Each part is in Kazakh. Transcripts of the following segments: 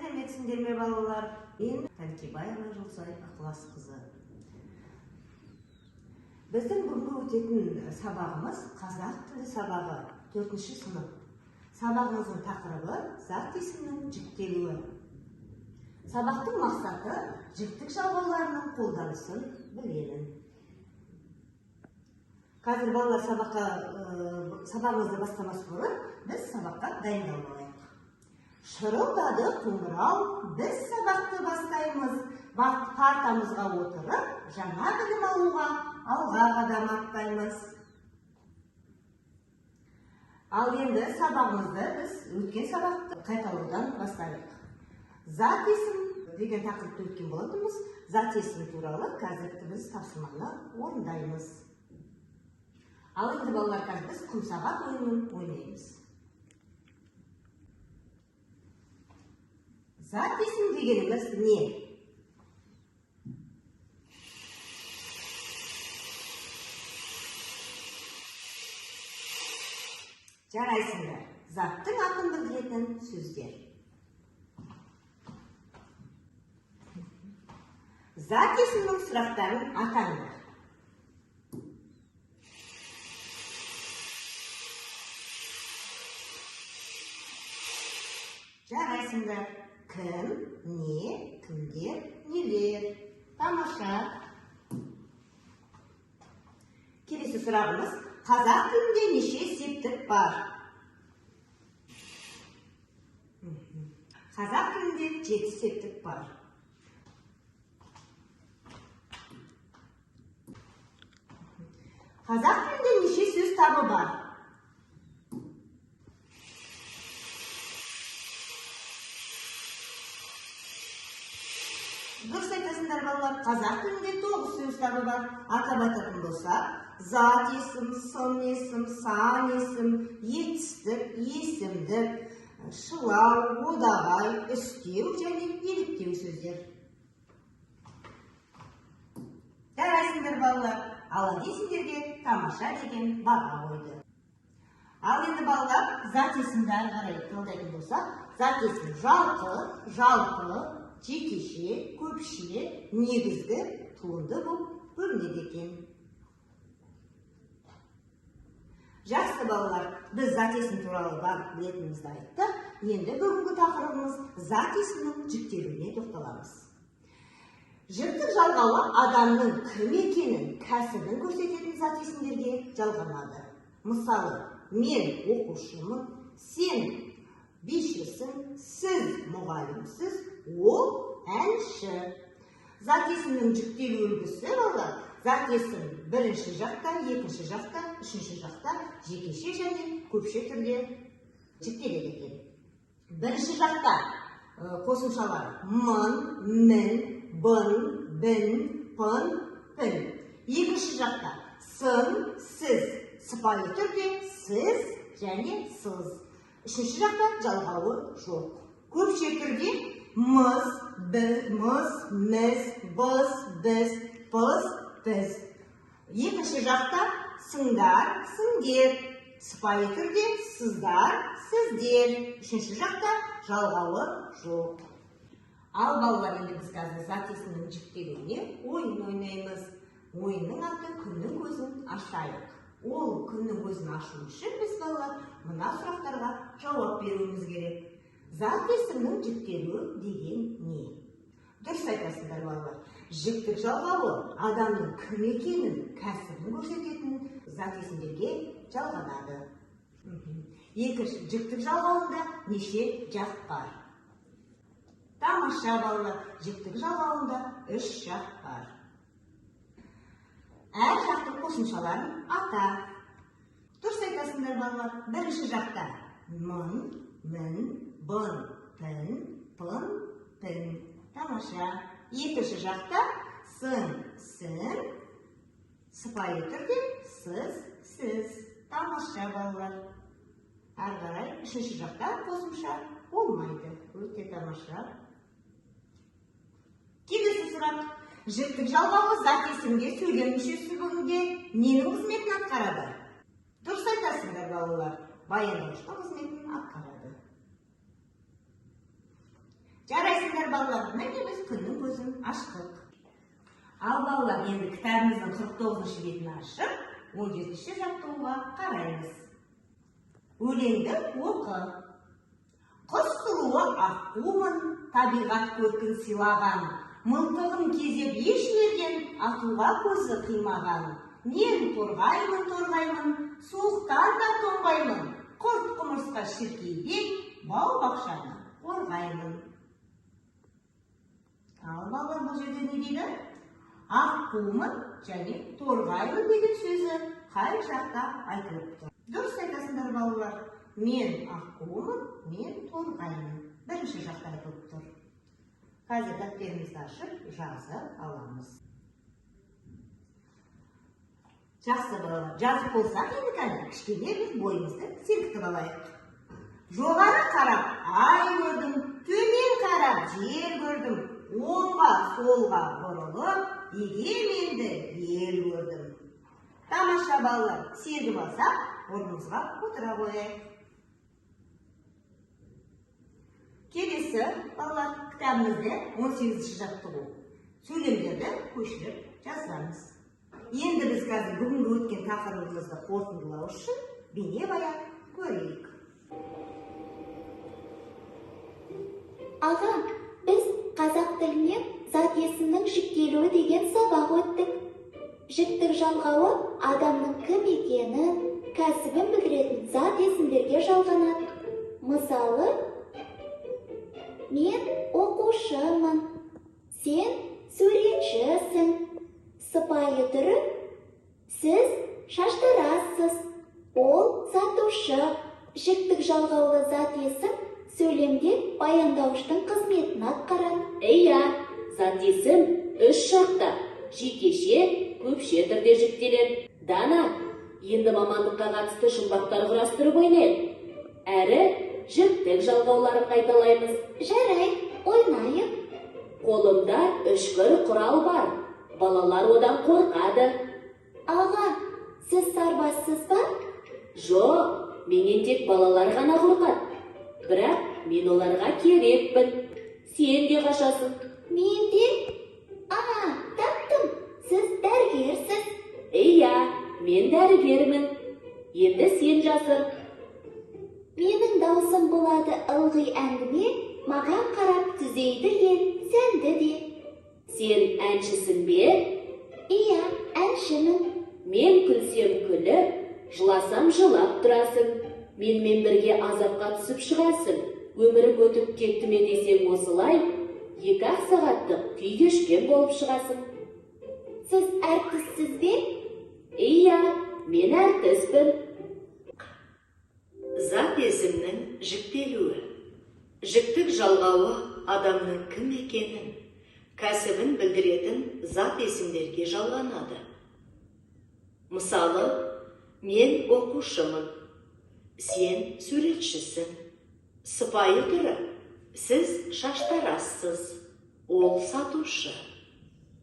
Сәлеметсіңдер ме балалар? Мен Кәлкебаева Жолсай Ықыласқызы. Біздің бүгінгі өтетін сабағымыз қазақ тілі сабағы 4-ші сынып. Сабағымыздың тақырыбы зат есімнің жіктелуі. Сабақтың мақсаты жіктік жалғауларының қолданысын білемін. Қазір балалар сабағымызды бастамас бұрын біз сабаққа дайындалып алайық. Шырылдады қоңырау, біз сабақты бастаймыз. Партамызға отырып, жаңа білім алуға алға қадам аттаймыз. Ал енді сабағымызды біз өткен сабақты қайталаудан бастайық. Зат есім деген тақырыпты өткен болатынбыз. Зат есім туралы қазір біз тапсырманы орындаймыз. Ал енді балалар, қазір біз құмсағат ойынын ойнаймыз. Зат есім дегеніміз не? Жарайсыңдар. Заттың атын білдіретін сөздер. Зат есімнің сұрақтарын атаңдар. Жарайсыңдар. Кім, не, кімдер, нелер. Тамаша. Келесі сұрағымыз, қазақ тілінде неше септік бар? Қазақ тілінде 7 септік бар. Қазақ тілінде неше сөз табы бар? Дұрыс айтасыңдар балалар, қазақ тілінде 9 сөз табы бар. Атап айтатын болса, зат есім, сын есім, сан есім, етістік, есімдік, шылау, одағай, үстеу және еліктеу сөздер. Жарайсыңдар балалар, ал есімдерге тамаша деген баға қойды. Ал енді балалар, зат есімді әрі қарай талдайтын болса, зат есім жалпы, жекеше, көпше, негізгі, туынды болып бөлінеді екен. Жақсы балалар, біз зат есім туралы барлық білетінімізді айттық. Енді бүгінгі тақырыбымыз зат есімнің жіктелуіне тоқталамыз. Жіктік жалғауы адамның кім екенін, кәсібін көрсететін зат есімдерге жалғанады. Мысалы, мен оқушымын, сен бишісің, сіз мұғалімсіз, ол әнші. Зат есімнің жіктелу үлгісі балалар, зат есім бірінші жақта, екінші жақта, үшінші жақта, жекеше және көпше түрде жіктеледі екен. Бірінші жақта қосымшалар мын, мін, бын, бін, пын, пін. Екінші жақта сын, сіз, сыпайы түрде сіз және сыз. Үшінші жақта жалғауы жоқ. Көпше түрде мыз, міз, біз, пыз, біз. Екінші жақта сыңдар, сіңдер. Сыпайы түрде сыздар, сіздер. Үшінші жақта жалғауы жоқ. Ал балалар, енді біз қазір зат есімнің жіктелуіне ойын ойнаймыз. Ойынның аты күннің көзін ашайық. Ол күннің көзін ашу үшін біз балалар мына сұрақтарға жауап беруіміз керек. Зат есімнің жіктелуі деген не? Дұрыс айтасыңдар балалар. Жіктік жалғауы адамның кім екенін, кәсібін көрсететін зат есімдерге жалғанады. Екінші, жіктік жалғауында неше жақ бар? Тамаша балалар, жіктік жалғауында 3 жақ бар. Әр жақтың қосымшаларын ата. Дұрыс айтасыңдар балалар. Бірінші жақта мын, мін, бын, пін, пын, пін. Тамаша. Екінші жақта сын, сін, сыпайы түрде сіз, сіз. Тамаша балалар. Әрі қарай үшінші жақта қосымша болмайды. Өте тамаша. Келесі сұрақ. Жіктік жалғауы зат есімге сөйлем мүшесі бүгінде ненің қызметін атқарады? Дұрыс айтасыңдар балалар. Баяндауыштың қызметін атқарады. балалар, міне біз күннің көзін аштық. Ал балалар, енді кітабымыздың 49-шы бетін ашып, 17-ші жаттығуға қараймыз. Өлеңді оқы. Құс сұлуы аққумын, табиғат көркін сыйлаған, мылтығын кезеп ешмерден атуға көзі қимаған. Мен торғаймын, суықтан да тоңбаймын, құрт құмырсқа шіркейден бау-бақшаны қорғаймын. Ал балалар, бұл жерде не дейді? Аққумын және торғаймын деген сөзі қай жақта айтылып тұр? Дұрыс айтасыңдар балалар. Мен аққумын, мен торғаймын. Бірінші жақта айтылып тұр. Қазір дәптерімізді ашып, жазып аламыз. Жақсы балалар, жазып болсақ енді кәне, кішкене біз бойымызды сергітіп алайық. Жоғары қарап ай көрдім, төмен қарап жер көрдім, оңға солға бұрылып, егеменді ел көрдім. Тамаша балалар, сергіп алсақ, орнымызға отыра қояйық. Келесі балалар, кітабымызда 18-ші жаттығу. Сөйлемдерді көшіріп жазамыз. Енді біз қазір бүгінгі өткен тақырыбымызды қорытындылау үшін бейнебаян көрейік. Аға, біз қазақ тілінен зат есімнің жіктелуі деген сабақ өттік. Жіктік жалғауы адамның кім екенін, кәсібін білдіретін зат есімдерге жалғанады. Мысалы, мен оқушымын, сен суретшісің. Сыпайы түрі, сіз шаштарассыз, ол сатушы. Жіктік жалғаулы зат есім сөйлемде баяндауыштың қызметін атқарады. Иә, зат есім үш жақта, жекеше, көпше түрде жіктеледі. Дана, енді мамандыққа қатысты жұмбақтар құрастырып ойнайық. Әрі жіктік жалғауларын қайталаймыз. Жарай, ойнайық. Қолымда үшкір құрал бар. Балалар одан қорқады. Аға, сіз сарбазсыз ба? Жоқ, менен тек балалар ғана қорқады. Бірақ мен оларға керекпін. Сен де қашасың. Мен де? Таптым, сіз дәрігерсіз. Иә, мен дәрігермін. Енді сен жасыр. Менің даусым болады ылғи әңгіме, маған қарап түзейді ел, сәнді де. Сен әншісің бе? Иә, әншімін. Мен күлсем күліп, жыласам жылап тұрасың. Менімен бірге азапқа түсіп шығасың. Өмірім өтіп кетті ме десең осылай, 2-ақ сағаттық күй кешкен болып шығасың. Сіз әртіссіз бе? Иә, мен әртіспін. Зат есімнің жіктелуі. Жіктік жалғауы адамның кім екенін, кәсібін білдіретін зат есімдерге жалғанады. Мысалы, мен оқушымын, сен суретшісің. Сыпайы түрі, сіз шаштарассыз, ол сатушы.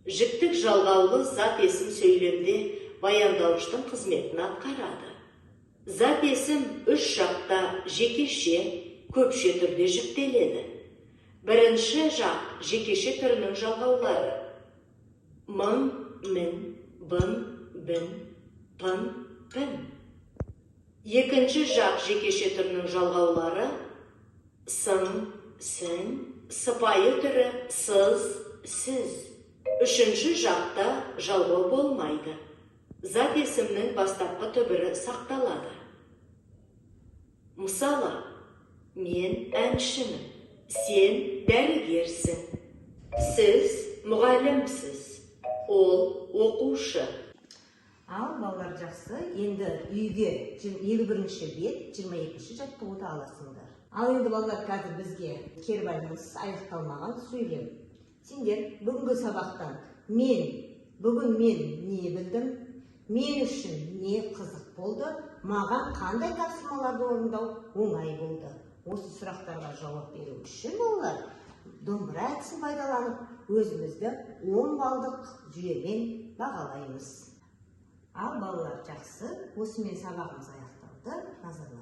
Жіктік жалғаулы зат есім сөйлемде баяндауыштың қызметін атқарады. Зат есім үш жақта жекеше, көпше түрде жіктеледі. Бірінші жақ жекеше түрінің жалғаулары. Мың, мін, бын, бін, пын, пін. Екінші жақ жекеше түрінің жалғаулары. Сын, сін, сыпайы түрі сыз, сіз. Үшінші жақта жалғау болмайды. Зат есімнің бастапқы түбірі сақталады. Мысалы, мен әншімін, сен дәрігерсің, сіз мұғалімсіз, ол оқушы. Ал балалар жақсы, енді үйге 51-ші бет, 22-ші жаттығуды аласыңдар. Ал енді балалар қазір бізге кербайланыс аяқталмаған сөйлем. Сендер бүгінгі сабақтан бүгін мен не білдім, мен үшін не қызық болды, маған қандай тапсырмаларды орындау оңай болды. Осы сұрақтарға жауап беру үшін балалар домбыра әдісін пайдаланып, өзімізді 10 балдық жүйемен бағалаймыз. Ал балалар жақсы, осымен сабағымыз аяқталды. Назарларыңызға